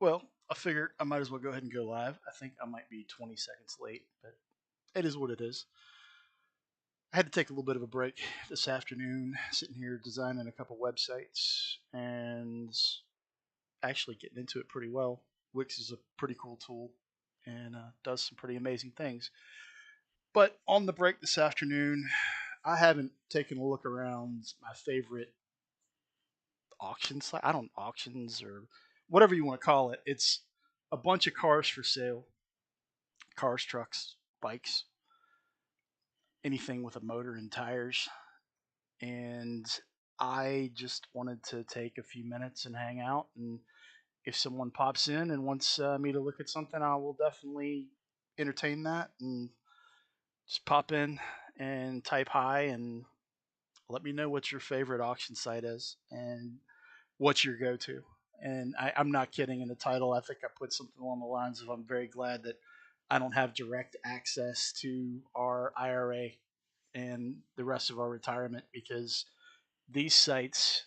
Well, I figure I might as well go ahead and go live. I think I might be 20 seconds late, but it is what it is. I had to take a little bit of a break this afternoon, sitting here designing a couple websites and actually getting into it pretty well. Wix is a pretty cool tool and does some pretty amazing things. But on the break this afternoon, I haven't taken a look around my favorite auction site. I don't auctions or whatever you want to call it. It's a bunch of cars for sale, cars, trucks, bikes, anything with a motor and tires. And I just wanted to take a few minutes and hang out. And if someone pops in and wants me to look at something, I will definitely entertain that and just pop in and type hi and let me know what your favorite auction site is and what's your go to. And I'm not kidding in the title. I think I put something along the lines of I'm very glad that I don't have direct access to our IRA and the rest of our retirement because these sites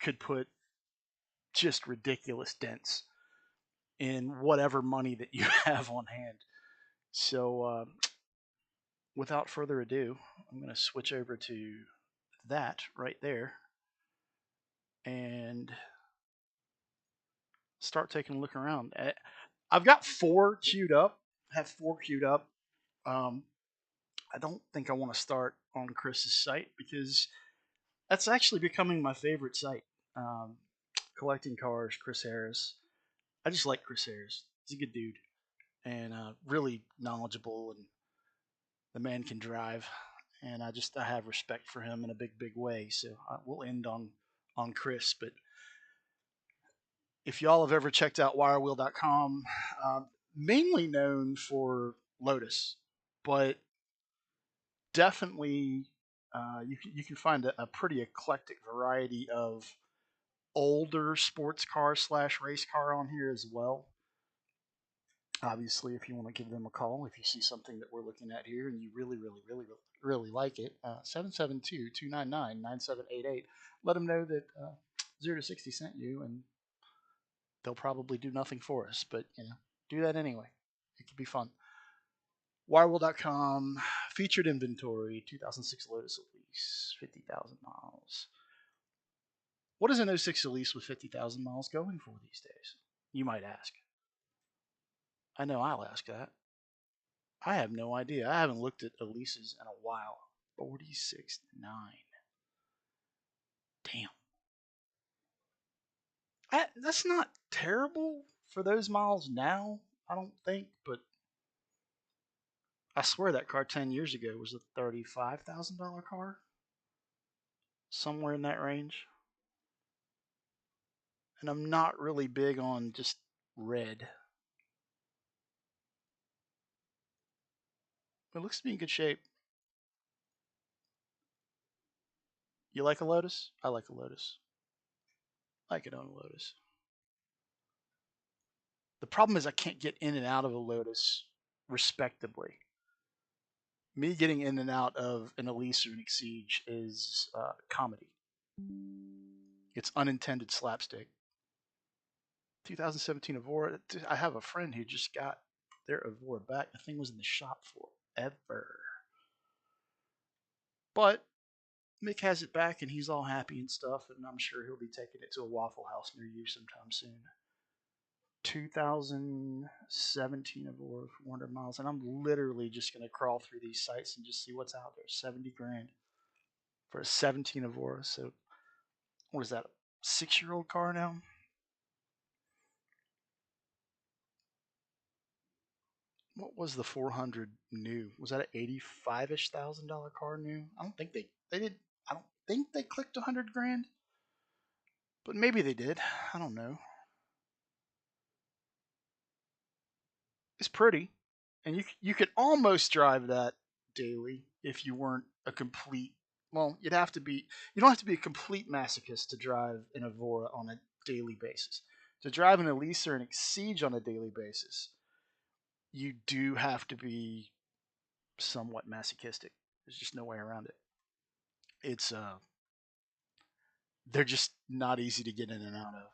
could put just ridiculous dents in whatever money that you have on hand. So, without further ado, I'm going to switch over to that right there and start taking a look around. I've got four queued up. I have four queued up. Um, I don't think I want to start on Chris's site because that's actually becoming my favorite site. Um, Collecting cars, Chris Harris. I just like Chris Harris. He's a good dude and really knowledgeable, and the man can drive. And I have respect for him in a big way. So we'll end on Chris. But if y'all have ever checked out WireWheel.com, mainly known for Lotus, but definitely you can find a pretty eclectic variety of older sports car slash race car on here as well. Obviously, if you want to give them a call, if you see something that we're looking at here and you really like it, 772-299-9788. Let them know that 0 to 60 sent you, and they'll probably do nothing for us, but do that anyway. It could be fun. Wirewheel.com, featured inventory, 2006 Lotus Elise, 50,000 miles. What is an '06 Elise with 50,000 miles going for these days? You might ask. I know I'll ask that. I have no idea. I haven't looked at Elises in a while. 46.9. Damn. That's not terrible for those miles now, I don't think, but I swear that car 10 years ago was a $35,000 car. Somewhere in that range. And I'm not really big on just red. It looks to be in good shape. You like a Lotus? I like a Lotus. I could own a Lotus. The problem is I can't get in and out of a Lotus respectably. Me getting in and out of an Elise or an Exige is comedy. It's unintended slapstick. 2017 Evora. I have a friend who just got their Evora back. The thing was in the shop forever. But Mick has it back and he's all happy and stuff, and I'm sure he'll be taking it to a Waffle House near you sometime soon. 2017 Evora, 400 miles, and I'm literally just going to crawl through these sites and just see what's out there. 70 grand for a 17 Evora. So, what is that, a 6-year old car now? What was the 400 new? Was that an 85-ish thousand dollar car new? I don't think they did. I don't think they clicked 100 grand, but maybe they did. I don't know. It's pretty, and you could almost drive that daily if you weren't a complete. Well, you'd have to be. You don't have to be a complete masochist to drive an Evora on a daily basis. To drive an Elise or an Exige on a daily basis, you do have to be somewhat masochistic. There's just no way around it. It's they're just not easy to get in and out of.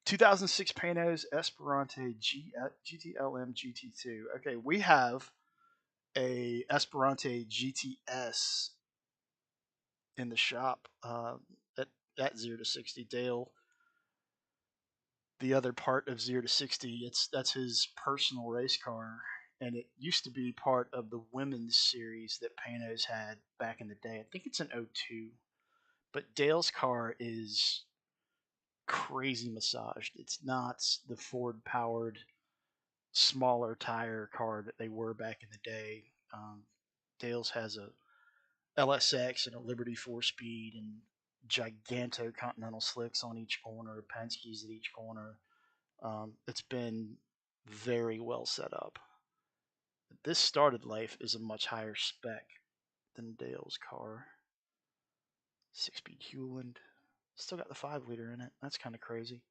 2006 Panos Esperante GTLM GT2. Okay, we have a Esperante GTS in the shop at 0 to 60. Dale, the other part of 0 to 60, that's his personal race car, and it used to be part of the women's series that Panos had back in the day. I think it's an '02, but Dale's car is crazy massaged. It's not the Ford powered smaller tire car that they were back in the day. Dale's has a LSX and a Liberty 4 speed and giganto Continental slicks on each corner, Penske's at each corner. It's been very well set up. This started life is a much higher spec than Dale's car. 6 speed Hewland. Still got the 5 liter in it. That's kind of crazy.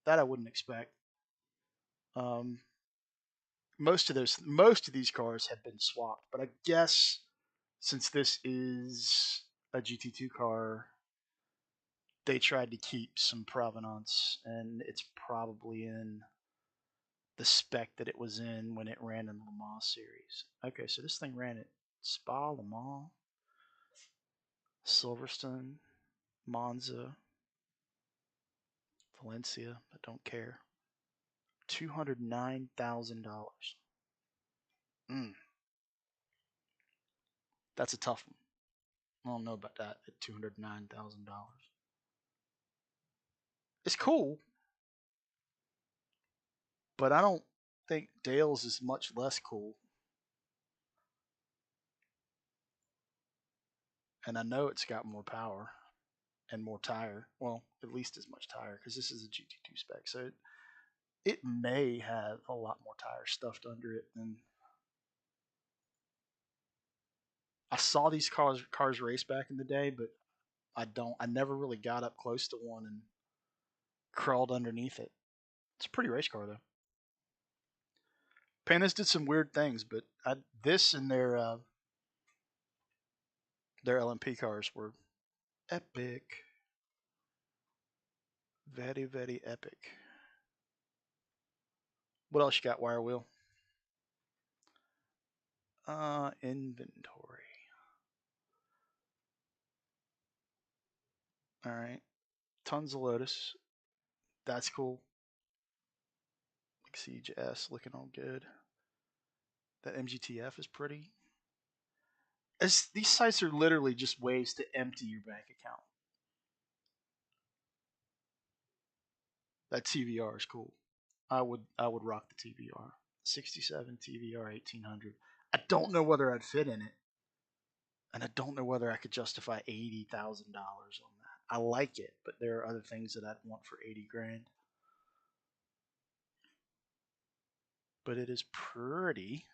That I wouldn't expect. Um, most of these cars have been swapped, but I guess since this is a GT2 car, they tried to keep some provenance, and it's probably in the spec that it was in when it ran in the Le Mans series. Okay, so this thing ran at Spa, Le Mans, Silverstone, Monza, Valencia. I don't care. $209,000. Mm, that's a tough one. I don't know about that at $209,000. It's cool, but I don't think Dale's is much less cool. And I know it's got more power and more tire. Well, at least as much tire because this is a GT2 spec. So it may have a lot more tire stuffed under it than I saw these cars race back in the day, but I never really got up close to one and crawled underneath it. It's a pretty race car though. Panis did some weird things, but this and their LMP cars were epic, very very epic. What else you got, Wire Wheel? Inventory. All right, tons of Lotus. That's cool. Siege S looking all good. That MGTF is pretty. These sites are literally just ways to empty your bank account. That TVR is cool. I would rock the TVR. 67 TVR 1800. I don't know whether I'd fit in it, and I don't know whether I could justify $80,000 on that. I like it, but there are other things that I'd want for 80 grand. But it is pretty.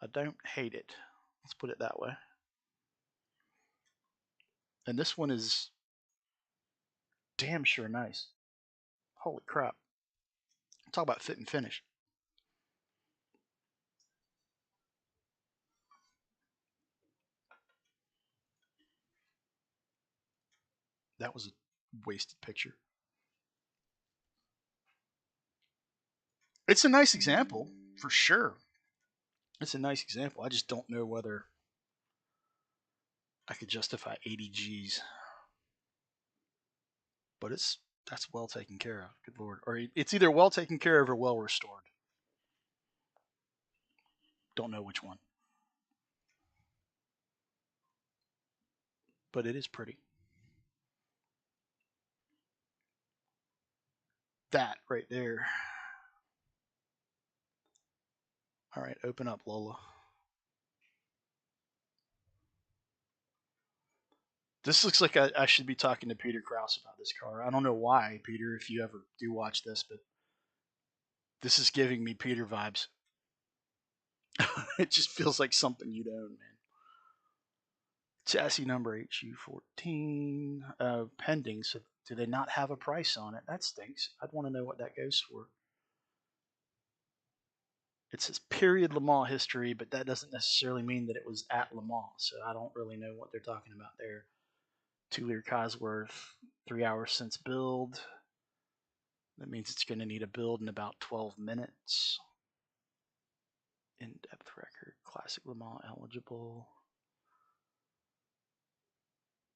I don't hate it. Let's put it that way. And this one is damn sure nice. Holy crap. Talk about fit and finish. That was a wasted picture. It's a nice example, for sure. It's a nice example. I just don't know whether I could justify 80 G's. But that's well taken care of. Good lord. Or it's either well taken care of or well restored. Don't know which one. But it is pretty. That right there. All right, open up, Lola. This looks like I should be talking to Peter Krause about this car. I don't know why, Peter, if you ever do watch this, but this is giving me Peter vibes. It just feels like something you'd own, man. Chassis number HU14, pending. So do they not have a price on it? That stinks. I'd want to know what that goes for. It says period Le Mans history, but that doesn't necessarily mean that it was at Le Mans. So I don't really know what they're talking about there. 2 liter Cosworth, 3 hours since build. That means it's going to need a build in about 12 minutes. In-depth record, classic Le Mans eligible.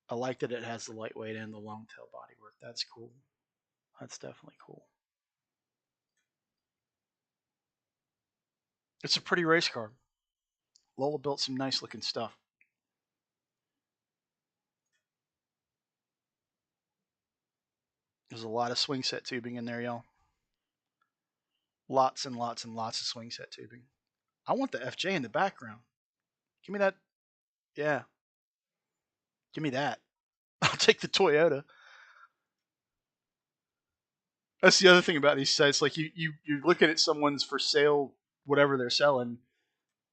I like that it has the lightweight and the long tail bodywork. That's cool. That's definitely cool. It's a pretty race car. Lola built some nice looking stuff. There's a lot of swing set tubing in there, y'all. Lots and lots and lots of swing set tubing. I want the FJ in the background. Give me that. Yeah, give me that. I'll take the Toyota. That's the other thing about these sites. Like you're looking at someone's for sale, whatever they're selling,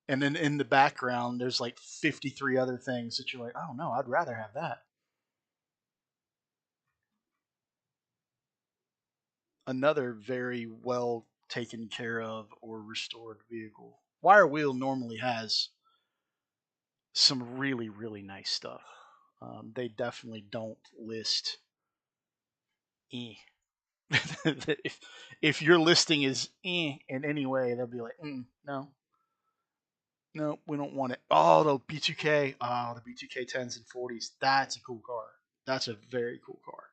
and then in the background there's like 53 other things that you're like, oh no, I'd rather have that. Another very well taken care of or restored vehicle. Wire Wheel normally has some really really nice stuff. They definitely don't list eh. if your listing is in any way, they'll be like, no, no, we don't want it. Oh, the B2K, oh, the B2K 10s and 40s. That's a cool car. That's a very cool car.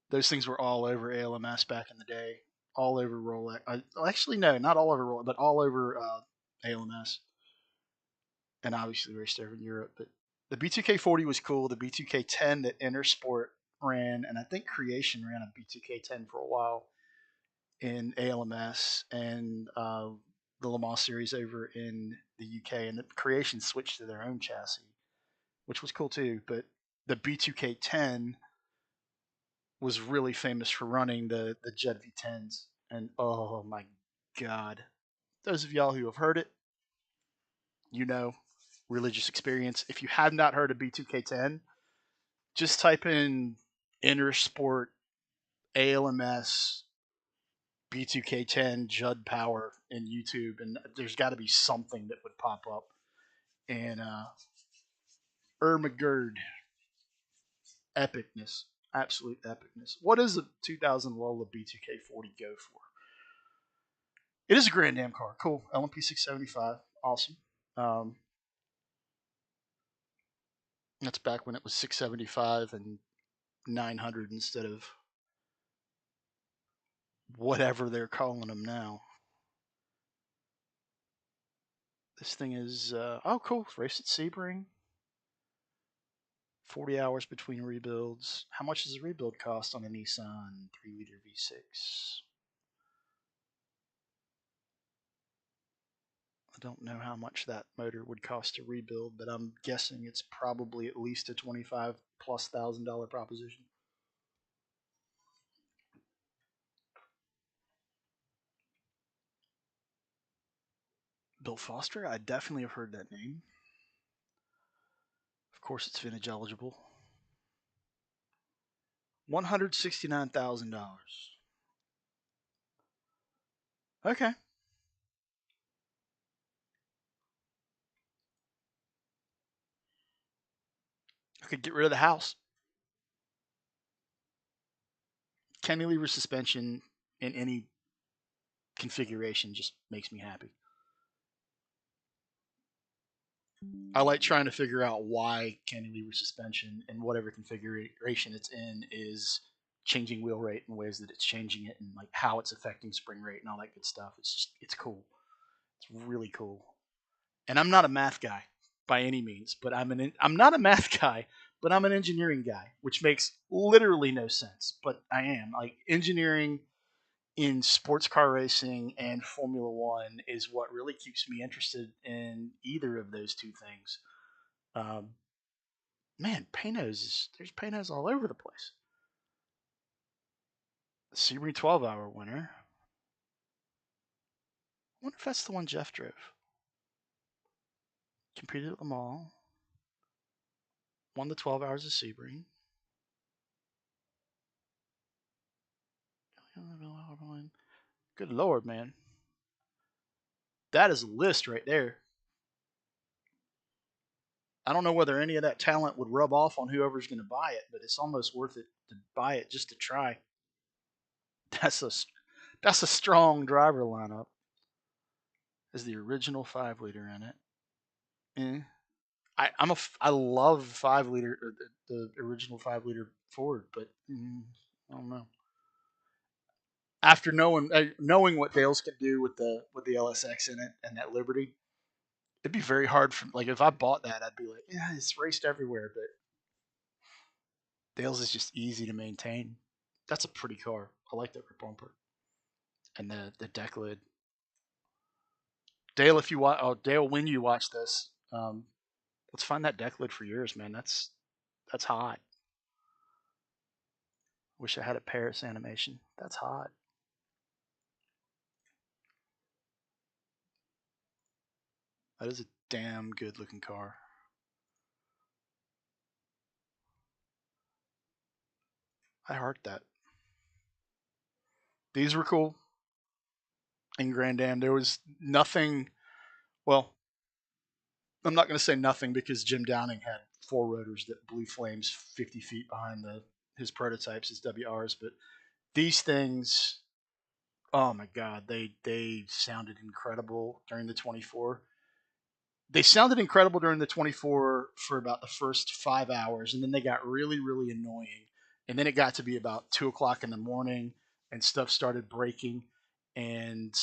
Those things were all over ALMS back in the day, all over Rolex. Actually, no, not all over Rolex, but all over ALMS, and obviously raced over in Europe. But the B2K 40 was cool. The B2K 10 that Intersport ran, and I think Creation ran a B2K 10 for a while in ALMS, and the Le Mans series over in the UK, and the Creation switched to their own chassis, which was cool too. But the B2K10 was really famous for running the Jet V10s, and oh my god, those of y'all who have heard it, you know, religious experience. If you have not heard of B2K10, just type in Intersport ALMS B2K10 Judd Power in YouTube, and there's got to be something that would pop up. And Ermagerd, epicness, absolute epicness. What does a 2000 Lola B2K40 go for? It is a Grand Am car. Cool. LMP 675. Awesome. Um, that's back when it was 675 and 900 instead of whatever they're calling them now. This thing is, oh, cool. Race at Sebring. 40 hours between rebuilds. How much does a rebuild cost on a Nissan 3-liter V6? I don't know how much that motor would cost to rebuild, but I'm guessing it's probably at least a 25 plus $1,000 proposition. Bill Foster, I definitely have heard that name. Of course, it's vintage eligible. $169,000. Okay. I could get rid of the house. Cantilever suspension in any configuration just makes me happy. I like trying to figure out why cantilever suspension in whatever configuration it's in is changing wheel rate in ways that it's changing it, and like how it's affecting spring rate and all that good stuff. It's cool. It's really cool. And I'm not a math guy by any means, but I'm not a math guy, but I'm an engineering guy, which makes literally no sense. But I am like engineering in sports car racing and Formula One is what really keeps me interested in either of those two things. Um, man, there's Panos all over the place. Sebring 12-hour winner. I wonder if that's the one Jeff drove. Competed at Le Mans. Won the 12 hours of Sebring. Good lord, man. That is a list right there. I don't know whether any of that talent would rub off on whoever's going to buy it, but it's almost worth it to buy it just to try. That's a that's a strong driver lineup. Is the original 5 liter in it? Eh. I love 5 liter or the original 5 liter Ford, but I don't know. After knowing what Dales can do with the LSX in it and that Liberty, it'd be very hard for like if I bought that, I'd be like, yeah, it's raced everywhere, but Dales is just easy to maintain. That's a pretty car. I like that rear bumper and the deck lid. Dale, if you watch, oh Dale, when you watch this, let's find that deck lid for yours, man. That's hot. Wish I had a Paris animation. That's hot. That is a damn good looking car. I heart that. These were cool in Grand Am. There was nothing. Well, I'm not going to say nothing because Jim Downing had four rotors that blew flames 50 feet behind his prototypes, his WRs. But these things, oh my God, they sounded incredible during the 24. They sounded incredible during the 24 for about the first 5 hours, and then they got really, really annoying. And then it got to be about 2 o'clock in the morning, and stuff started breaking, and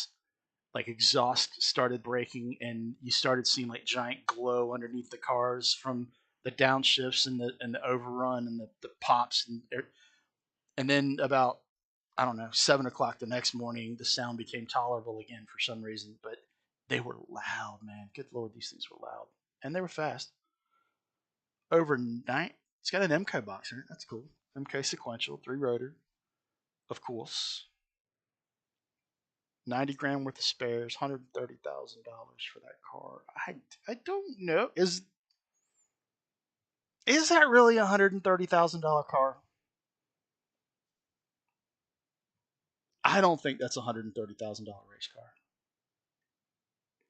like exhaust started breaking, and you started seeing like giant glow underneath the cars from the downshifts and the overrun and the pops, and then about I don't know 7 o'clock the next morning, the sound became tolerable again for some reason, but they were loud, man. Good lord, these things were loud, and they were fast. Overnight, it's got an MK box in it. That's cool. MK sequential, three rotor, of course. 90 grand worth of spares, $130,000 for that car. I don't know. Is that really $130,000 car? I don't think that's $130,000 race car.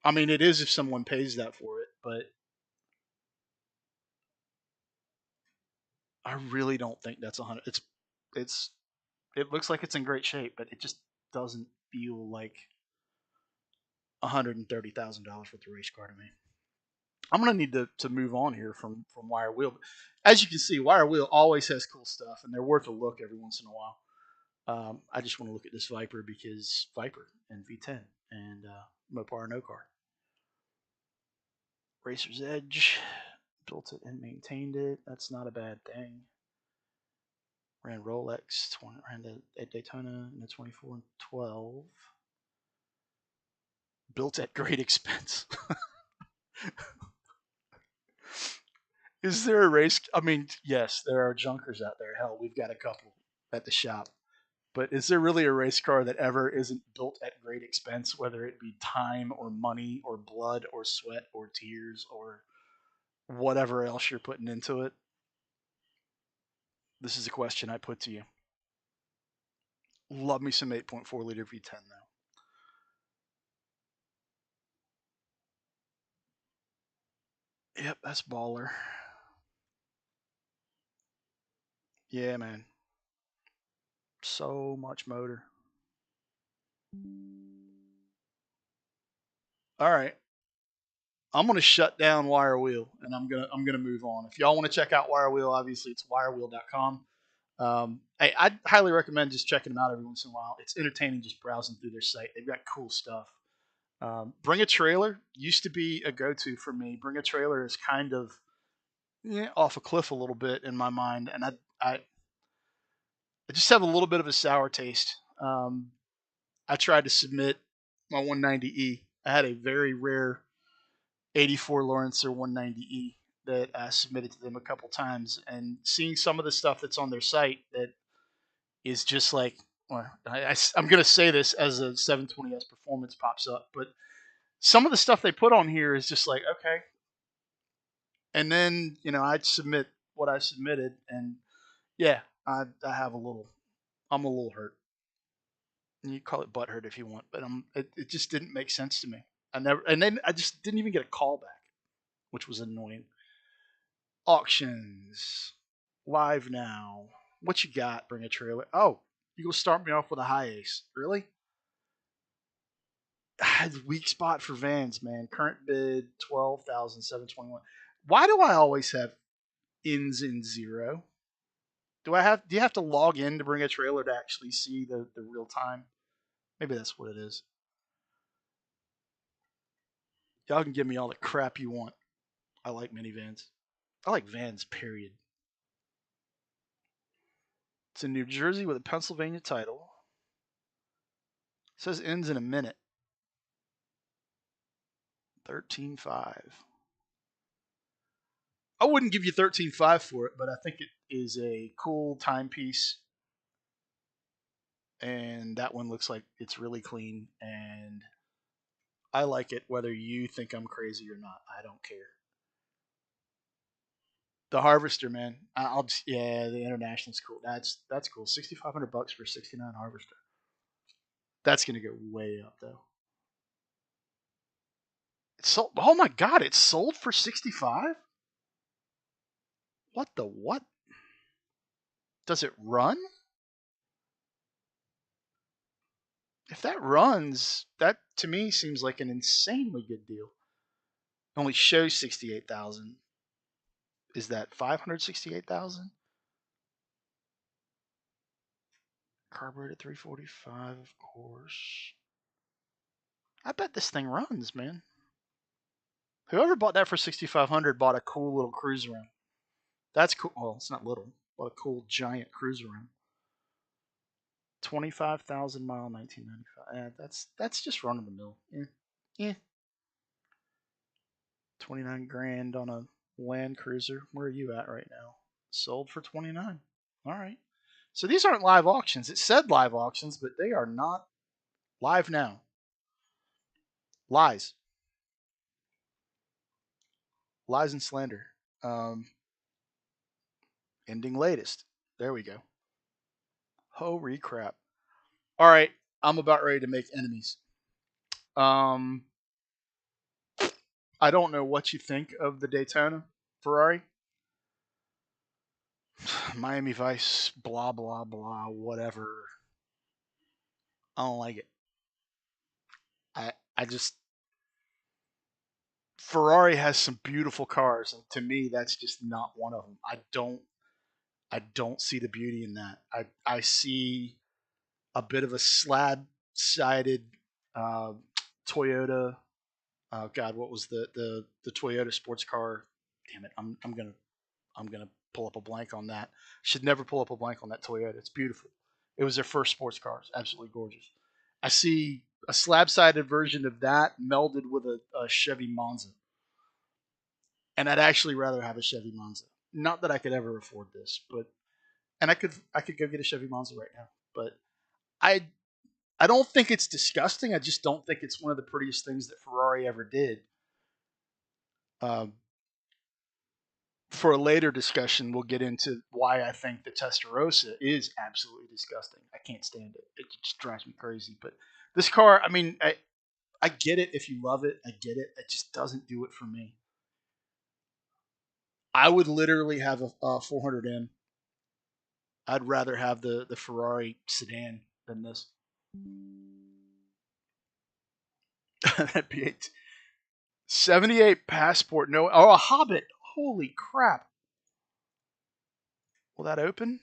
I mean, it is if someone pays that for it, but I really don't think that's 100. It's it looks like it's in great shape, but it just doesn't feel like $130,000 worth of race car to me. I'm gonna need to move on here from Wire Wheel. As you can see, Wire Wheel always has cool stuff, and they're worth a look every once in a while. I just want to look at this Viper because Viper and V10 and Mopar no car. Racer's Edge, built it and maintained it. That's not a bad thing. Ran Rolex, ran the at Daytona in the 24 and 12. Built at great expense. Is there a race? I mean, yes, there are junkers out there. Hell, we've got a couple at the shop. But is there really a race car that ever isn't built at great expense, whether it be time or money or blood or sweat or tears or whatever else you're putting into it? This is a question I put to you. Love me some 8.4 liter V10 though. Yep, that's baller. Yeah, man. So much motor. All right. I'm gonna shut down Wire Wheel and I'm gonna move on. If y'all want to check out Wire Wheel, obviously it's wirewheel.com. I'd highly recommend just checking them out every once in a while. It's entertaining just browsing through their site. They've got cool stuff. Bring a trailer used to be a go-to for me. Bring a trailer is kind of off a cliff a little bit in my mind, and I just have a little bit of a sour taste. I tried to submit my 190E. I had a very rare 84 Lawrencer 190E that I submitted to them a couple times, and seeing some of the stuff that's on their site that is just like, well, I'm going to say this as a 720S performance pops up, but some of the stuff they put on here is just like, okay. And then, I'd submit what I submitted, and yeah, I have a little, I'm a little hurt. You call it butthurt if you want, but it just didn't make sense to me. And then I just didn't even get a call back, which was annoying. Auctions. Live now. What you got? Bring a trailer. Oh, you gonna start me off with a high ace? Really? Weak spot for Vans, man. Current bid 12,721. Why do I always have ins in zero? Do you have to log in to bring a trailer to actually see the real time? Maybe that's what it is. Y'all can give me all the crap you want. I like minivans. I like vans, period. It's in New Jersey with a Pennsylvania title. It says ends in a minute. 13.5. I wouldn't give you 13.5 for it, but I think it is a cool timepiece. And that one looks like it's really clean. And I like it whether you think I'm crazy or not. I don't care. The Harvester, man. Yeah, the International's cool. That's cool. $6,500 for a '69 Harvester. That's gonna go way up though. It's sold. Oh my god, it's sold for 65. What the what? Does it run? If that runs, that to me seems like an insanely good deal. It only shows 68,000. Is that 568,000? Carbureted 345, of course. I bet this thing runs, man. Whoever bought that for 6,500 bought a cool little cruiser room. That's cool. Well, it's not little. Bought a cool giant cruiser room. 25,000 mile 1995. That's just run of the mill. Yeah. Yeah. 29 grand on a Land Cruiser. Where are you at right now? Sold for 29. All right. So these aren't live auctions. It said live auctions, but they are not live now. Lies. Lies and slander. Ending latest. There we go. Holy crap. All right. I'm about ready to make enemies. Um, I don't know what you think of the Daytona Ferrari. Miami Vice, blah, blah, blah, whatever. I don't like it. I just Ferrari has some beautiful cars, and to me, that's just not one of them. I don't see the beauty in that. I see a bit of a slab-sided uh, Toyota. Oh God, what was the Toyota sports car? Damn it, I'm gonna pull up a blank on that. Should never pull up a blank on that Toyota. It's beautiful. It was their first sports car. It's absolutely gorgeous. I see a slab-sided version of that melded with a Chevy Monza, and I'd actually rather have a Chevy Monza. Not that I could ever afford this, but and I could go get a Chevy Monza right now. But I I don't think it's disgusting. I just don't think it's one of the prettiest things that Ferrari ever did. Um, for a later discussion, we'll get into why I think the Testarossa is absolutely disgusting. I can't stand it. It just drives me crazy. But this car, I mean, I get it if you love it. I get it. It just doesn't do it for me. I would literally have a 400M. I'd rather have the Ferrari sedan than this. That B8 78 Passport. No, oh, a Hobbit. Holy crap! Will that open?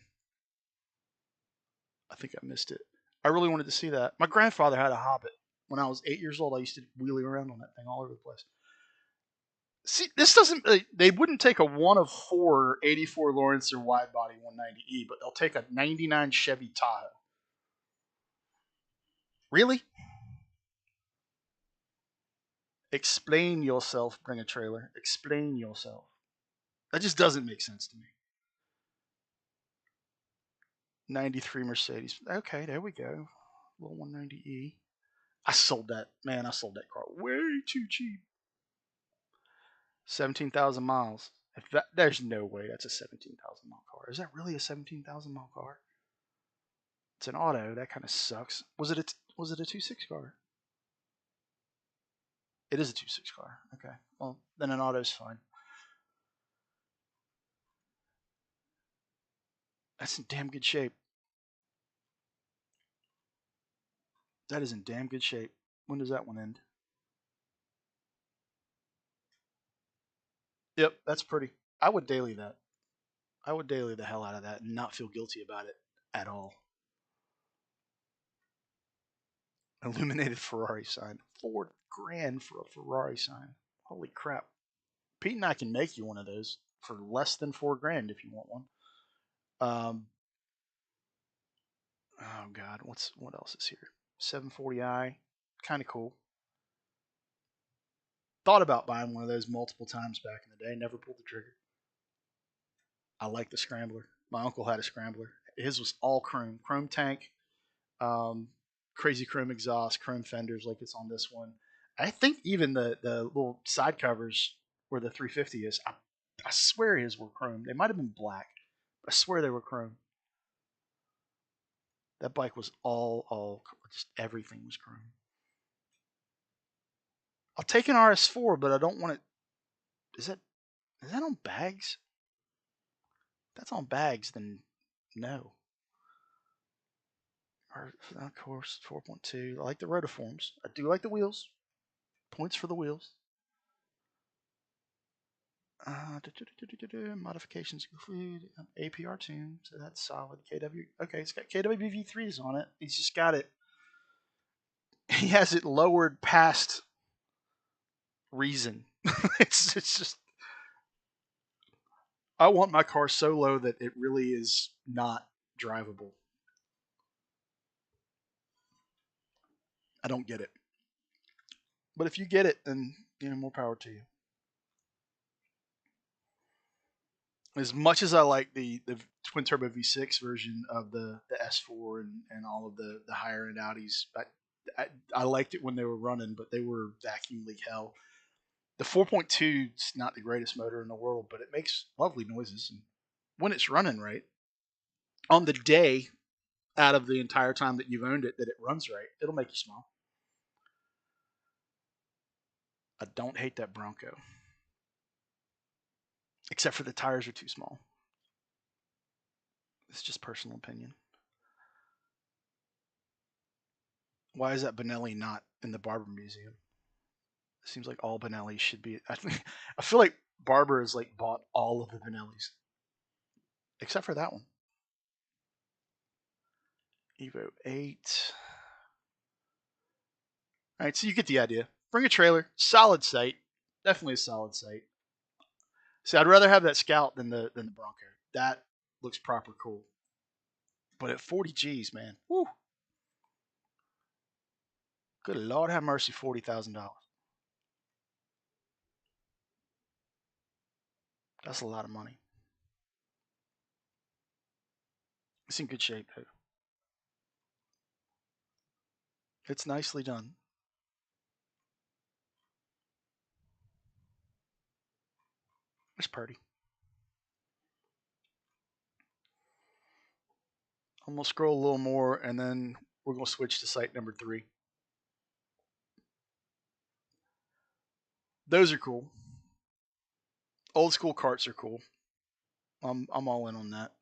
I think I missed it. I really wanted to see that. My grandfather had a Hobbit. When I was 8 years old, I used to wheelie around on that thing all over the place. See, this doesn't. They wouldn't take a one of four 84 Lawrence or wide body 190E, but they'll take a 99 Chevy Tahoe. Really? Explain yourself, bring a trailer. Explain yourself. That just doesn't make sense to me. 93 Mercedes. Okay, there we go. Little 190E. I sold that. Man, I sold that car way too cheap. 17,000 miles. If that, there's no way that's a 17,000 mile car. Is that really a 17,000 mile car? It's an auto. That kind of sucks. Was it a 2.6 car? It is a 2.6 car. Okay. Well, then an auto's fine. That's in damn good shape. That is in damn good shape. When does that one end? Yep, that's pretty. I would daily that. I would daily the hell out of that and not feel guilty about it at all. Illuminated Ferrari sign. $4 grand for a Ferrari sign. Holy crap. Pete and I can make you one of those for less than $4 grand if you want one. Oh god, what else is here? 740i, kind of cool. Thought about buying one of those multiple times back in the day. Never pulled the trigger. I like the scrambler. My uncle had a scrambler. His was all chrome tank, um, crazy chrome exhaust, chrome fenders like it's on this one. I think even the little side covers where the 350 is, I swear his were chrome. They might have been black. I swear they were chrome. That bike was all just everything was chrome. I'll take an RS4, but I don't want it. Is that on bags? If that's on bags, then no. Or, of course, 4.2. I like the rotiforms. I do like the wheels. Points for the wheels. Modifications include APR tune, so that's solid. KW. Okay, it's got KWV3s on it. He's just got it. He has it lowered past reason. it's just. I want my car so low that it really is not drivable. I don't get it. But if you get it, then more power to you. As much as I like the twin turbo V6 version of the S4 and all of the higher end Audis, I liked it when they were running, but they were vacuum leak hell. The 4.2 is not the greatest motor in the world, but it makes lovely noises. And when it's running right, on the day out of the entire time that you've owned it that it runs right, it'll make you smile. I don't hate that Bronco, except for the tires are too small. It's just personal opinion. Why is that Benelli not in the Barber Museum? It seems like all Benellis should be. I feel like Barber has like bought all of the Benellis, except for that one. Evo 8. All right, so you get the idea. Bring a trailer, solid sight, definitely a solid sight. See, I'd rather have that Scout than the Bronco. That looks proper cool. But at 40 G's, man, whoo, good Lord, have mercy, $40,000. That's a lot of money. It's in good shape, though. It's nicely done. It's pretty. I'm gonna scroll a little more, and then we're gonna switch to site number 3. Those are cool. Old school carts are cool. I'm all in on that.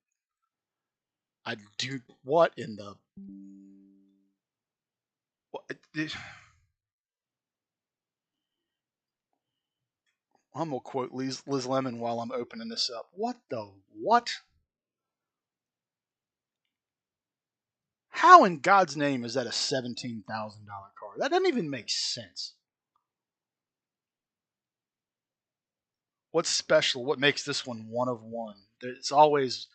I do what in the what, I'm gonna quote Liz Lemon while I'm opening this up. What the what? How in God's name is that a $17,000 car? That doesn't even make sense. What's special? What makes this one of one? It's always,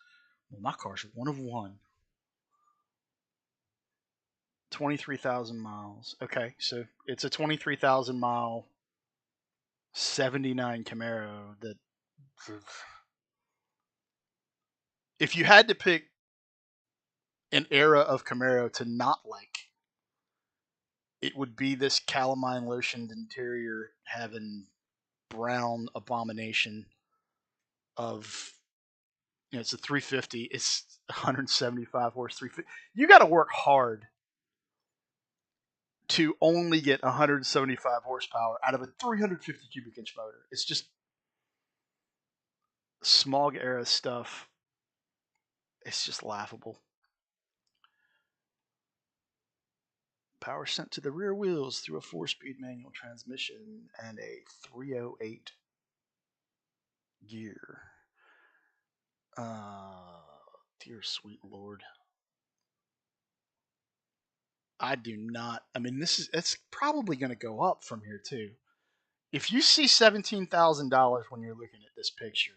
well, my car's one of one. 23,000 miles. Okay, so it's a 23,000 mile 79 Camaro that if you had to pick an era of Camaro to not like, it would be this calamine lotioned interior having brown abomination of it's a 350. It's 175 horse 350. You got to work hard to only get 175 horsepower out of a 350 cubic inch motor. It's just smog era stuff. It's just laughable. Power sent to the rear wheels through a 4-speed manual transmission and a 308 gear. Dear sweet lord. I do not. I mean, it's probably going to go up from here too. If you see $17,000 when you're looking at this picture,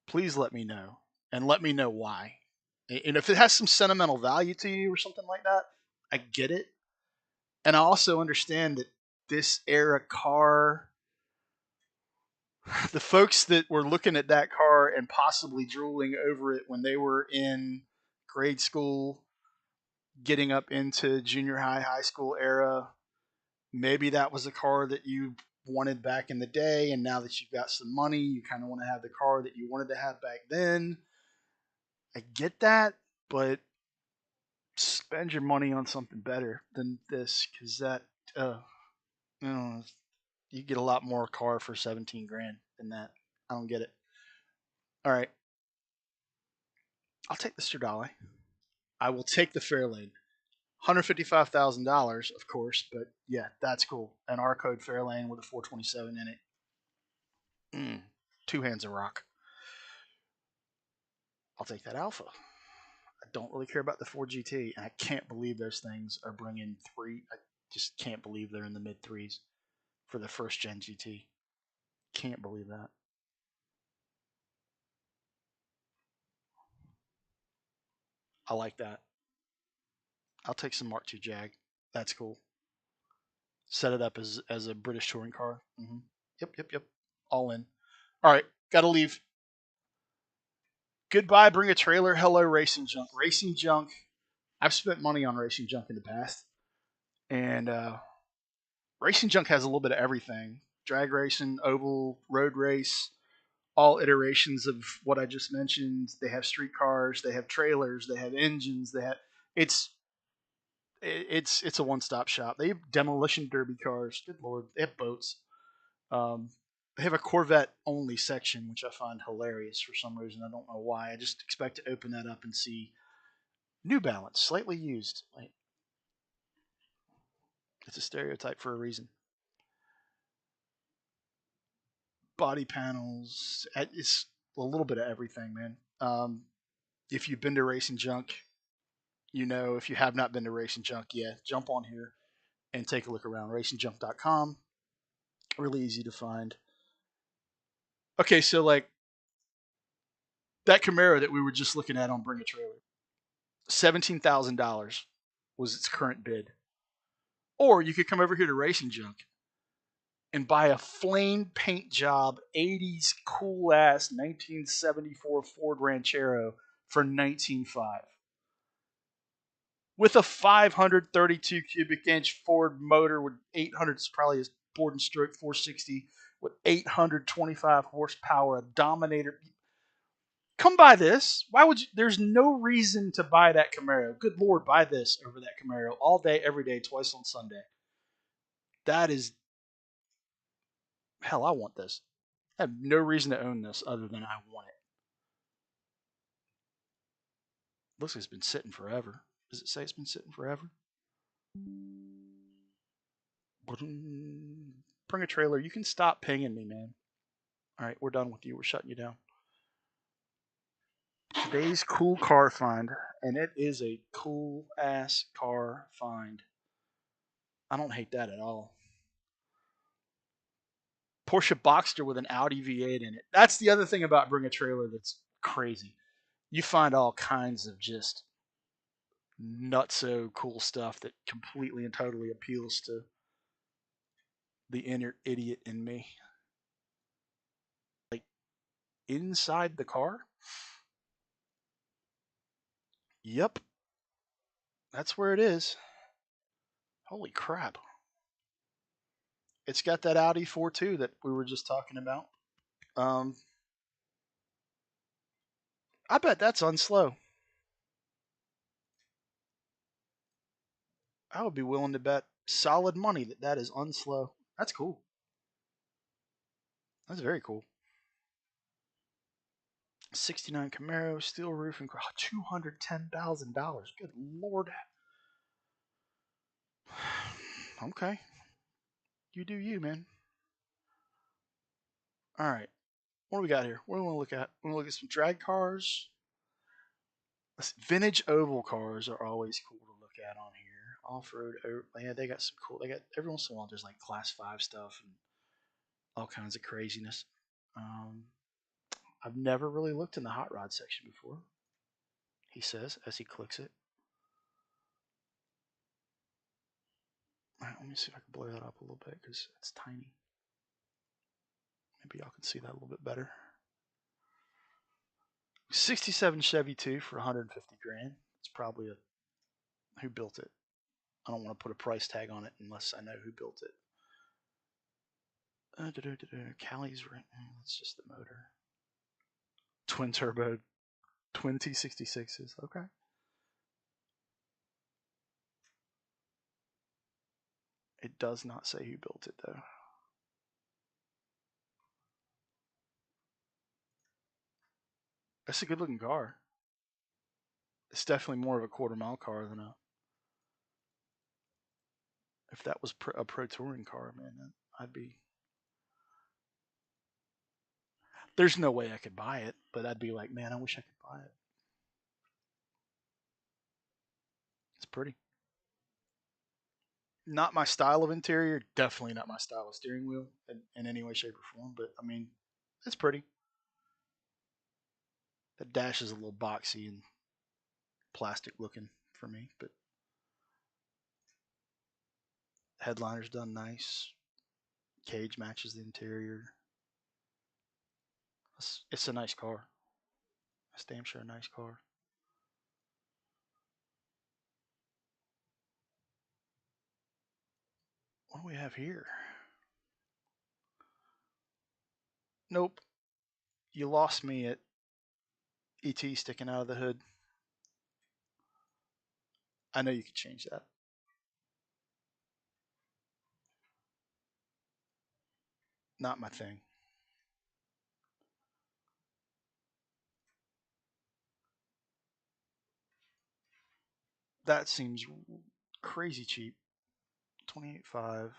please let me know and let me know why. And if it has some sentimental value to you or something like that, I get it. And I also understand that this era car, the folks that were looking at that car and possibly drooling over it when they were in grade school, getting up into junior high, high school era, maybe that was a car that you wanted back in the day, and now that you've got some money, you kind of want to have the car that you wanted to have back then. I get that, but spend your money on something better than this, because that, uh, you know, you get a lot more car for 17 grand than that. I don't get it. All right, I'll take the Stradale. I will take the Fairlane. $155,000, of course, but yeah, that's cool. An R code Fairlane with a 427 in it. Two hands of rock. I'll take that Alpha. I don't really care about the 4GT, and I can't believe those things are bringing three. I just can't believe they're in the mid threes for the first gen GT. Can't believe that. I like that. I'll take some Mark II Jag. That's cool. Set it up as a British touring car. Yep, yep, yep. All in. All right, gotta leave. Goodbye. Bring a trailer. Hello, Racing Junk. Racing Junk. I've spent money on Racing Junk in the past, and Racing Junk has a little bit of everything: drag racing, oval, road race, all iterations of what I just mentioned. They have street cars, they have trailers, they have engines. They have it's it's a one stop shop. They have demolition derby cars. Good lord, they have boats. Um, they have a Corvette only section, which I find hilarious for some reason. I don't know why. I just expect to open that up and see New Balance, slightly used. Like, it's a stereotype for a reason. Body panels. It's a little bit of everything, man. If you've been to Racing Junk, you know. If you have not been to Racing Junk, yeah, jump on here and take a look around. RacingJunk.com. Really easy to find. Okay, so like that Camaro that we were just looking at on Bring a Trailer, $17,000 was its current bid. Or you could come over here to Racing Junk and buy a flame paint job 80s cool ass 1974 Ford Ranchero for 19.5 with a 532 cubic inch Ford motor with 800. It's probably a board and stroke 460 with 825 horsepower, a Dominator. Come buy this. Why would you? There's no reason to buy that Camaro. Good Lord, buy this over that Camaro all day, every day, twice on Sunday. That is, hell, I want this. I have no reason to own this other than I want it. Looks like it's been sitting forever. Does it say it's been sitting forever? Bring a trailer. You can stop pinging me, man. All right, we're done with you. We're shutting you down. Today's cool car find, and it is a cool ass car find. I don't hate that at all. Porsche Boxster with an Audi V8 in it. That's the other thing about Bring a Trailer that's crazy. You find all kinds of just nutso cool stuff that completely and totally appeals to the inner idiot in me. Like inside the car? Yep, that's where it is. Holy crap. It's got that Audi 4.2 that we were just talking about. Um, I bet that's unslow. I would be willing to bet solid money that that is unslow. That's cool. That's very cool. '69 Camaro, steel roof, and $210,000. Good lord. Okay, you do you, man. All right, what do we got here? What do we want to look at? We want to look at some drag cars. Vintage oval cars are always cool to look at on here. Off-road, yeah, they got some cool. They got every once in a while there's like class 5 stuff and all kinds of craziness. Um, I've never really looked in the hot rod section before. He says as he clicks it. All right, let me see if I can blow that up a little bit because it's tiny. Maybe y'all can see that a little bit better. 67 Chevy 2 for 150 grand. It's probably a who built it. I don't want to put a price tag on it unless I know who built it. Cali's right. That's just the motor. Twin turbo, twin T66s. Okay. It does not say who built it though. That's a good looking car. It's definitely more of a quarter mile car than a. If that was a pro touring car, man, I'd be. There's no way I could buy it, but I'd be like, man, I wish I could buy it. It's pretty. Not my style of interior. Definitely not my style of steering wheel in any way, shape, or form. But I mean, it's pretty. The dash is a little boxy and plastic looking for me, but headliner's done nice. Cage matches the interior. It's a nice car. It's damn sure a nice car. What do we have here? Nope. You lost me at ET sticking out of the hood. I know you could change that. Not my thing. That seems crazy cheap. 28.5.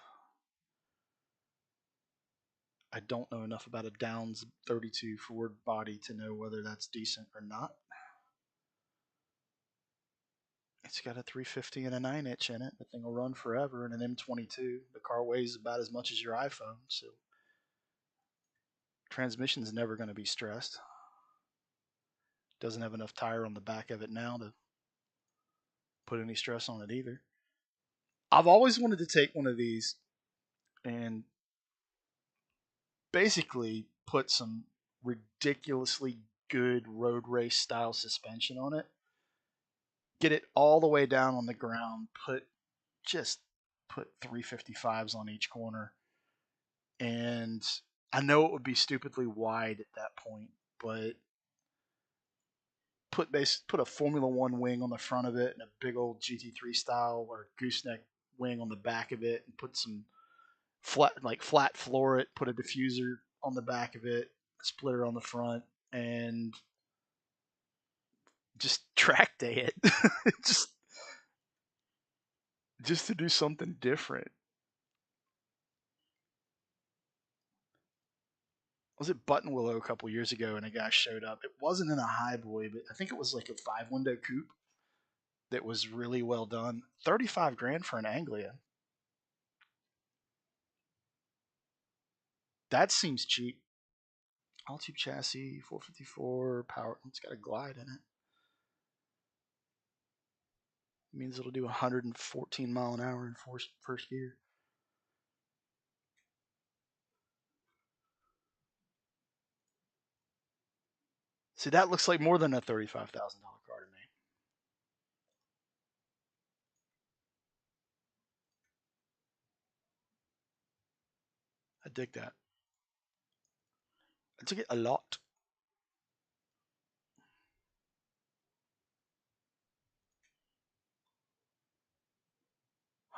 I don't know enough about a Downs 32 Ford body to know whether that's decent or not. It's got a 350 and a 9-inch in it. The thing will run forever. And an M22. The car weighs about as much as your iPhone, so transmission's never going to be stressed. Doesn't have enough tire on the back of it now to put any stress on it either. I've always wanted to take one of these and basically put some ridiculously good road race style suspension on it. Get it all the way down on the ground, just put 355s on each corner. And I know it would be stupidly wide at that point, but put a Formula One wing on the front of it and a big old GT3 style or gooseneck wing on the back of it, and put some flat floor it, put a diffuser on the back of it, a splitter on the front, and just track day it. just just to do something different. I was at Button Willow a couple years ago and a guy showed up. It wasn't in a highboy, but I think it was like a 5 window coupe that was really well done. 35 grand for an Anglia. That seems cheap. All tube chassis, 454 power. It's got a glide in it. It means it'll do 114 mile an hour in first gear. See, that looks like more than a $35,000 car to me. I dig that. I dig it a lot.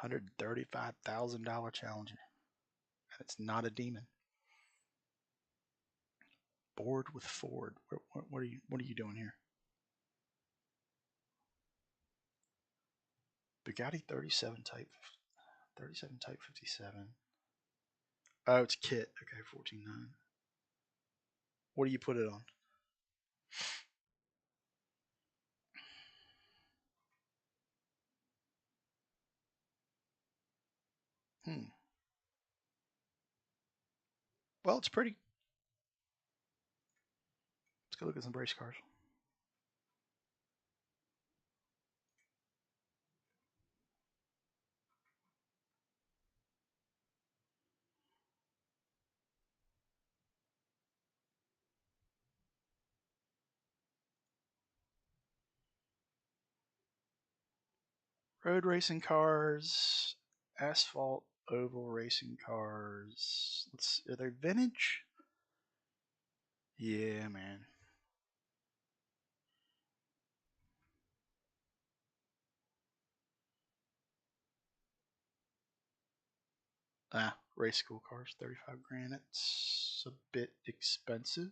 $135,000 Challenger, and it's not a demon. Bored with Ford. What are you doing here? Bugatti 37 Type 57. Oh, it's kit. Okay, 14.9. What do you put it on? Hmm. Well, it's pretty. Let's go look at some race cars. Road racing cars, asphalt oval racing cars. Are they vintage? Yeah, man. Race school cars, 35 grand. It's a bit expensive.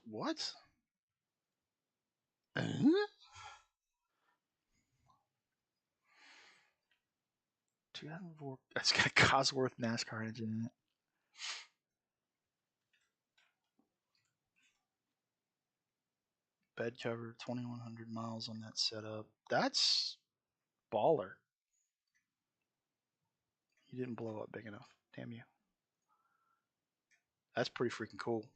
What? 2004. That's got a Cosworth NASCAR engine in it. Bed cover, 2,100 miles on that setup. That's baller. You didn't blow up big enough. Damn you. That's pretty freaking cool.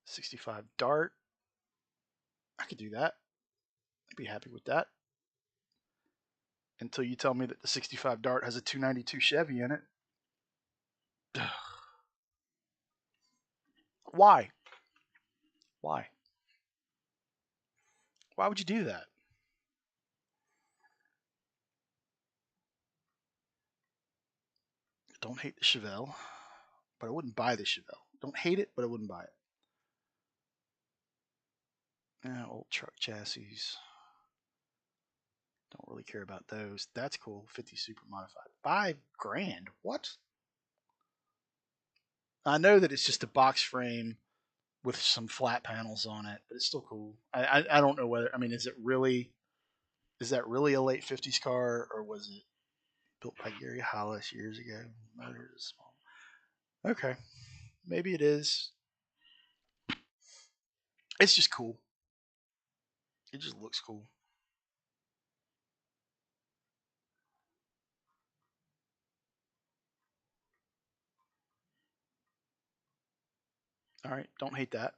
65 Dart. I could do that. I'd be happy with that. Until you tell me that the 65 Dart has a 292 Chevy in it. Why? Why? Why would you do that? Don't hate the Chevelle, but I wouldn't buy the Chevelle. Don't hate it, but I wouldn't buy it. Old truck chassis. Don't really care about those. That's cool. 50 super modified. 5 grand. What? I know that it's just a box frame with some flat panels on it, but it's still cool. I don't know whether, I mean, is that really a late 50s car, or was it built by Gary Hollis years ago? Motor is small. Okay, maybe it is. It's just cool. It just looks cool. All right, don't hate that.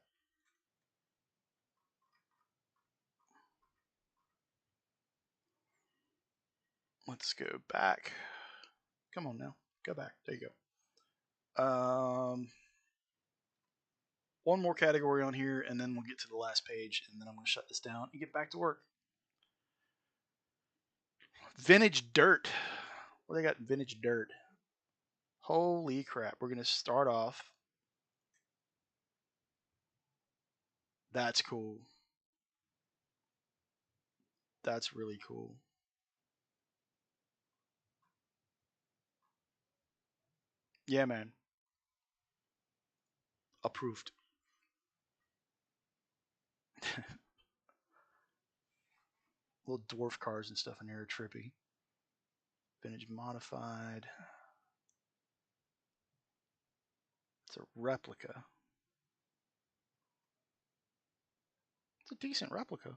Let's go back. Come on now, go back. There you go. One more category on here, and then we'll get to the last page, and then I'm going to shut this down and get back to work. Vintage dirt. What they got in vintage dirt? Holy crap. We're going to start off. That's cool. That's really cool. Yeah, man. Approved. Little dwarf cars and stuff in here are trippy. Vintage modified. It's a replica. It's a decent replica.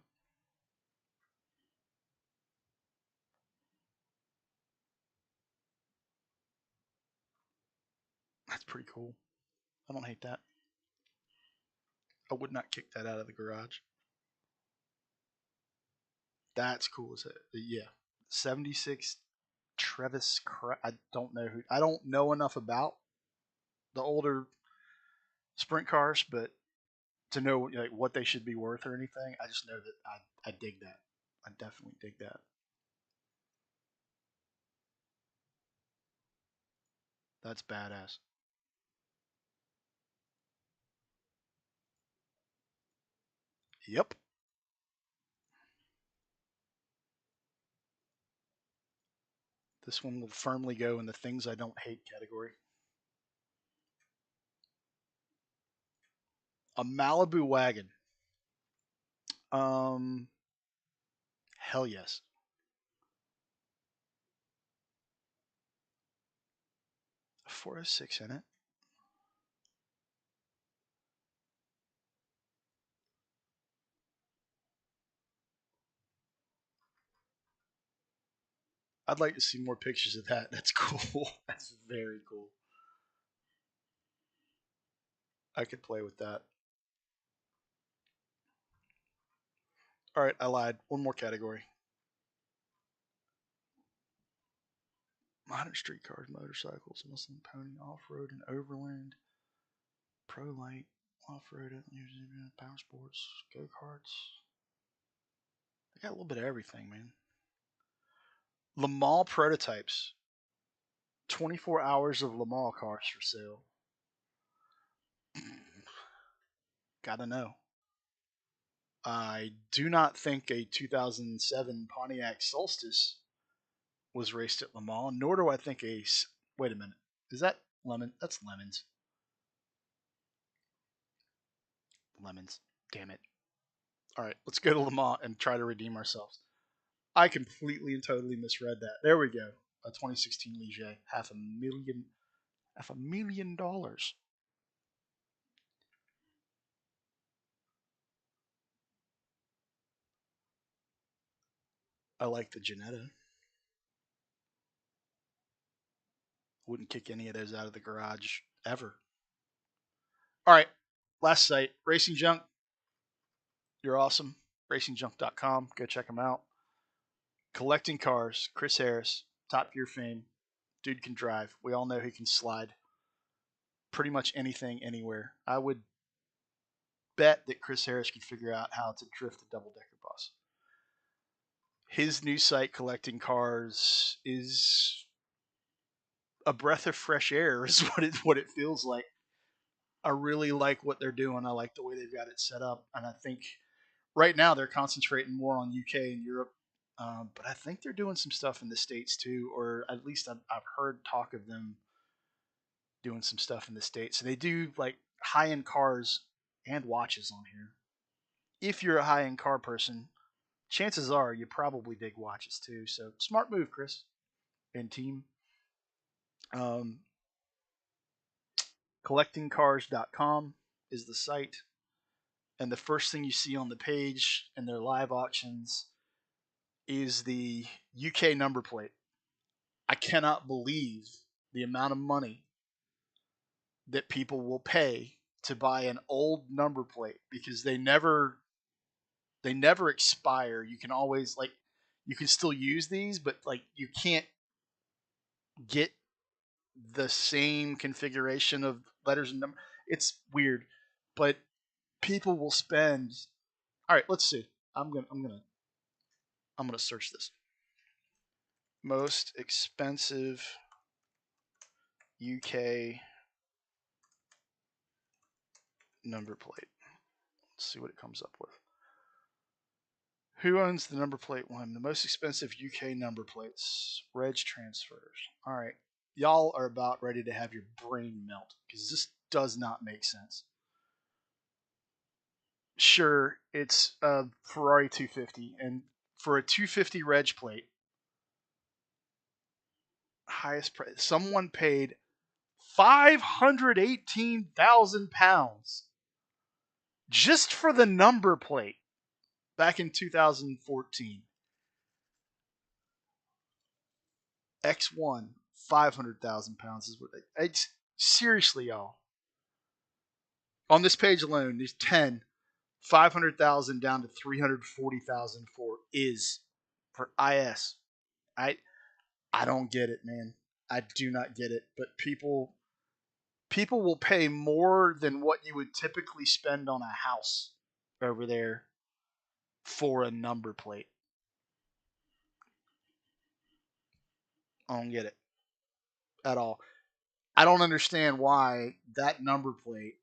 That's pretty cool. I don't hate that. I would not kick that out of the garage. That's cool as it. Yeah. 76 Trevis. I don't know who. I don't know enough about the older sprint cars, but to know like what they should be worth or anything, I just know that I dig that. I definitely dig that. That's badass. Yep. This one will firmly go in the things I don't hate category. A Malibu wagon. Um, hell yes. A 406 in it. I'd like to see more pictures of that. That's cool. That's very cool. I could play with that. All right, I lied. One more category. Modern street cars, motorcycles, Muslim pony, off-road and overland, pro light, off-road, power sports, go-karts. They got a little bit of everything, man. Le Mans prototypes. 24 hours of Le Mans cars for sale. Gotta know. I do not think a 2007 Pontiac Solstice was raced at Le Mans, nor do I think a. Wait a minute. Is that lemon? That's lemons. Lemons. Damn it. All right, let's go to Le Mans and try to redeem ourselves. I completely and totally misread that. There we go. A 2016 Ligier, $500,000. I like the Janetta. Wouldn't kick any of those out of the garage ever. All right, last site, Racing Junk. You're awesome. RacingJunk.com. Go check them out. Collecting cars. Chris Harris, Top Gear fame. Dude can drive. We all know he can slide pretty much anything, anywhere. I would bet that Chris Harris could figure out how to drift a double decker bus. His new site, Collecting Cars, is a breath of fresh air, is what it feels like. I really like what they're doing. I like the way they've got it set up, and I think right now they're concentrating more on UK and Europe, but I think they're doing some stuff in the States too, or at least I've heard talk of them doing some stuff in the States. So they do like high end cars and watches on here. If you're a high end car person, chances are you probably dig watches too. So smart move, Chris and team. Um, collectingcars.com is the site. And the first thing you see on the page in their live auctions is the UK number plate. I cannot believe the amount of money that people will pay to buy an old number plate because they never expire. You can always like you can still use these, but like you can't get the same configuration of letters and numbers. It's weird, but people will spend. All right, let's see. I'm gonna search this. Most expensive UK number plate. Let's see what it comes up with. Who owns the number plate one? The most expensive UK number plates. Reg transfers. All right. Y'all are about ready to have your brain melt because this does not make sense. Sure, it's a Ferrari 250, and for a 250 reg plate, highest price, someone paid £518,000 just for the number plate back in 2014. X1, £500,000 is what it's seriously, y'all. On this page alone, there's 10, 500,000 down to 340,000 for IS. I I don't get it, man. I do not get it. But people will pay more than what you would typically spend on a house over there for a number plate. I don't get it at all. I don't understand why that number plate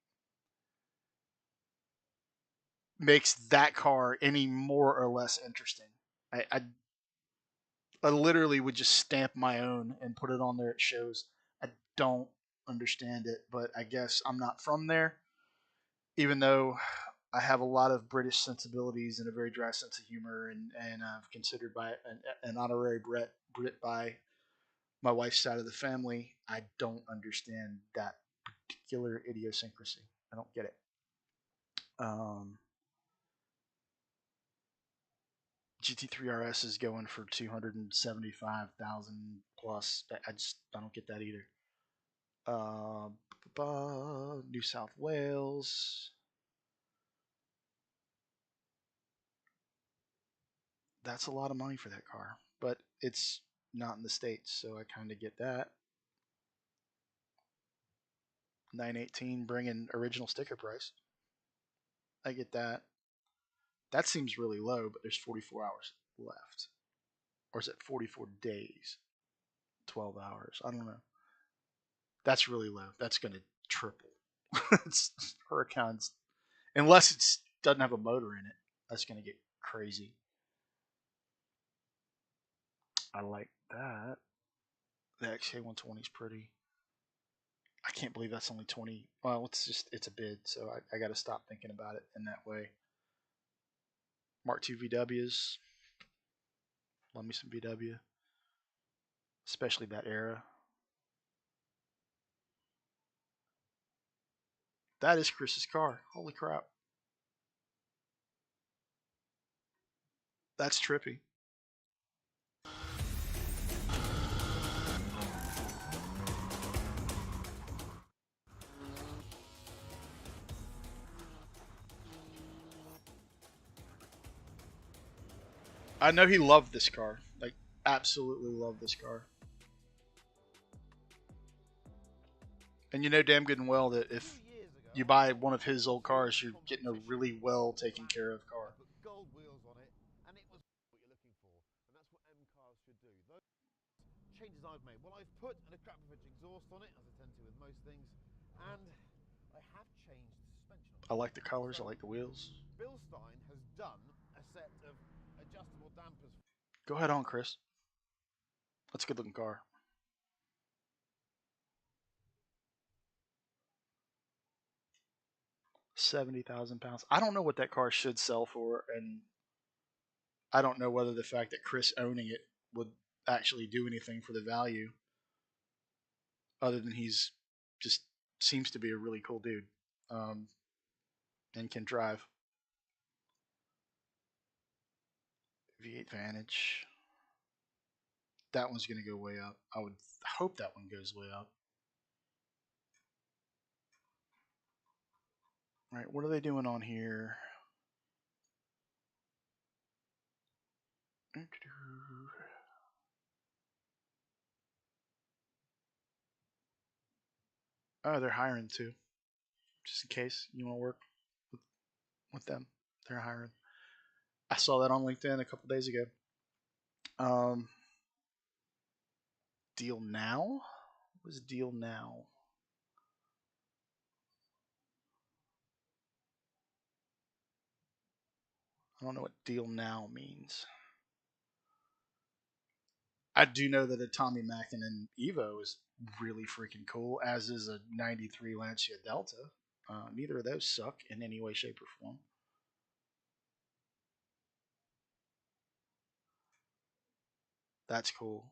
makes that car any more or less interesting. I I literally would just stamp my own and put it on there. It shows. I don't understand it, but I guess I'm not from there. Even though I have a lot of British sensibilities and a very dry sense of humor, and I've considered by an honorary Brit by my wife's side of the family, I don't understand that particular idiosyncrasy. I don't get it. Um, GT3 RS is going for 275,000 plus. I don't get that either. Uh, New South Wales. That's a lot of money for that car, but it's not in the states, so I kind of get that. 918 bringing original sticker price. I get that. That seems really low, but there's 44 hours left, or is it 44 days? 12 hours. I don't know. That's really low. That's going to triple. It's Huracan's, unless it doesn't have a motor in it. That's going to get crazy. I like that. The XK120 is pretty. I can't believe that's only 20. Well, it's a bid, so I got to stop thinking about it in that way. Mark II VWs. Love me some VW, especially that era. That is Chris's car. Holy crap. That's trippy. I know he loved this car. Like, absolutely loved this car. And you know damn good and well that if you buy one of his old cars, you're getting a really well taken care of car. Changes I've made. Well, I've put a crap of exhaust on it, as I tend to with most things, and I have changed the suspension on I it. like the colors. I So, like the wheels. Bilstein has done a set of adjustable dampers. Go ahead on, Chris. That's a good looking car. 70,000 pounds. I don't know what that car should sell for, and I don't know whether the fact that Chris owning it would actually do anything for the value, other than he's just seems to be a really cool dude, um, and can drive. V8 Vantage. That one's going to go way up. I would hope that one goes way up. All right, what are they doing on here? Oh, they're hiring too, just in case you want to work with, with them. They're hiring. I saw that on LinkedIn a couple days ago. Um, Deal now? What was deal now? I don't know what deal now means. I do know that a Tommy Mackinnon Evo is really freaking cool, as is a '93 Lancia Delta. Neither of those suck in any way, shape, or form. That's cool.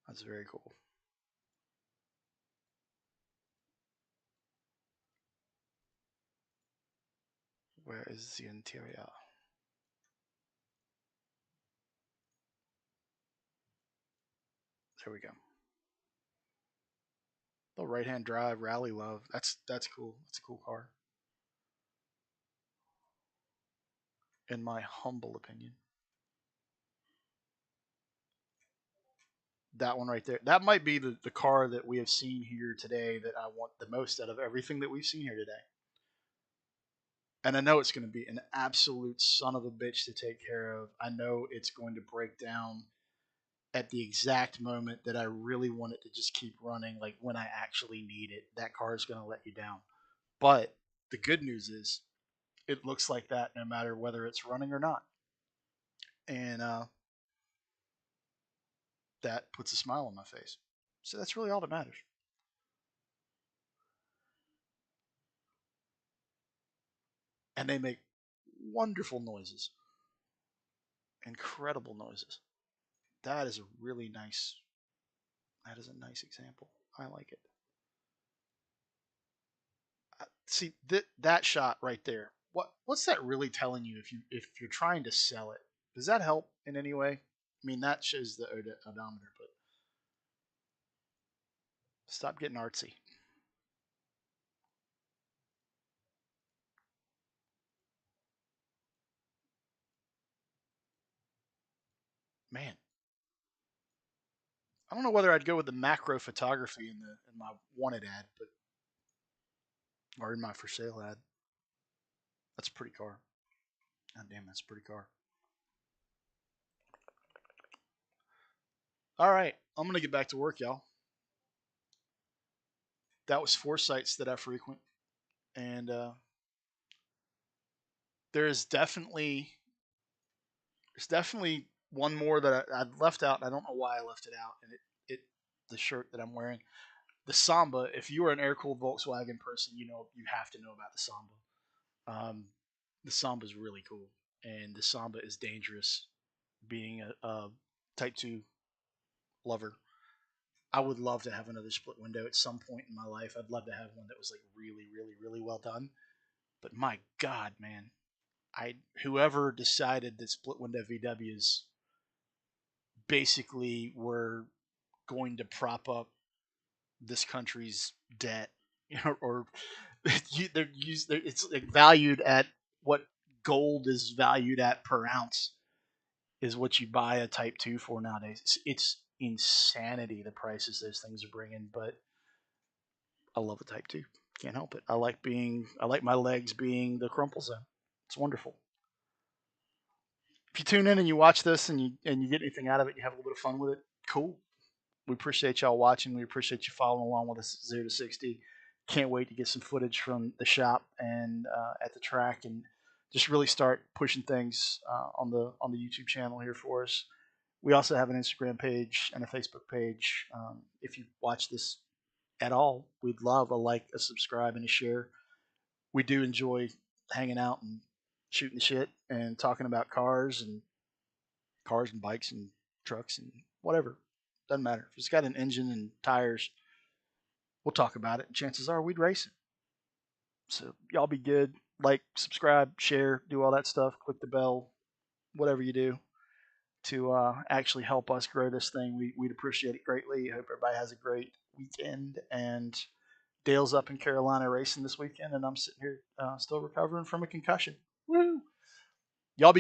That's very cool. Where is the interior? There we go. The right hand drive, rally love. That's cool. That's a cool car, in my humble opinion. That one right there. That might be the car that we have seen here today that I want the most out of everything that we've seen here today. And I know it's going to be an absolute son of a bitch to take care of. I know it's going to break down at the exact moment that I really want it to just keep running, like when I actually need it. That car is going to let you down. But the good news is it looks like that no matter whether it's running or not. And that puts a smile on my face. So that's really all that matters. And they make wonderful noises, incredible noises. That is a really nice. That is a nice example. I like it. See that shot right there. What's that really telling you if you're trying to sell it? Does that help in any way? I mean, that shows the odometer, but stop getting artsy, man. I don't know whether I'd go with the macro photography in my wanted ad, but or in my for sale ad. That's a pretty car. God damn, that's a pretty car. All right, I'm gonna get back to work, y'all. That was four sites that I frequent, and there is definitely there's definitely one more that I left out. I don't know why I left it out, and it the shirt that I'm wearing, the Samba. If you are an air cooled Volkswagen person, you know you have to know about the Samba. The Samba is really cool, and the Samba is dangerous. Being a Type Two lover, I would love to have another split window at some point in my life. I'd love to have one that was like really, really, really well done. But my God, man, I whoever decided that split window VWs basically were going to prop up this country's debt, or it's like valued at what gold is valued at per ounce is what you buy a Type Two for nowadays. It's insanity the prices those things are bringing, but I love a Type Two. Can't help it. I like my legs being the crumple zone. It's wonderful. If you tune in and you watch this and you get anything out of it, you have a little bit of fun with it. Cool. We appreciate y'all watching. We appreciate you following along with us 0 to 60. Can't wait to get some footage from the shop and at the track and just really start pushing things on the YouTube channel here for us. We also have an Instagram page and a Facebook page. If you watch this at all, we'd love a like, a subscribe, and a share. We do enjoy hanging out and shooting the shit and talking about cars and bikes and trucks and whatever. Doesn't matter. If it's got an engine and tires, we'll talk about it. And chances are we'd race it. So y'all be good. Like, subscribe, share, do all that stuff. Click the bell, whatever you do to actually help us grow this thing. We'd appreciate it greatly. I hope everybody has a great weekend. And Dale's up in Carolina racing this weekend, and I'm sitting here still recovering from a concussion. Woo!